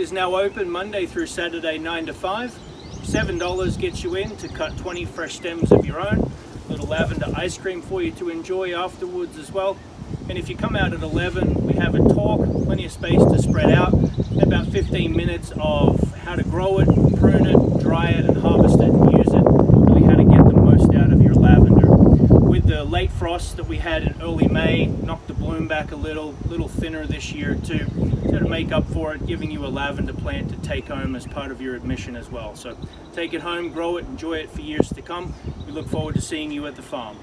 is now open Monday through Saturday 9 to 5. $7 gets you in to cut 20 fresh stems of your own. A little lavender ice cream for you to enjoy afterwards as well. And if you come out at 11, we have a talk, plenty of space to spread out, about 15 minutes of how to grow it, prune it, dry it, and harvest it and use it, really how to get the most out of your lavender. With the late frosts that we had in early May, knocked the bloom back a little thinner this year too, so to make up for it, giving you a lavender plant to take home as part of your admission as well. So take it home, grow it, enjoy it for years to come. We look forward to seeing you at the farm.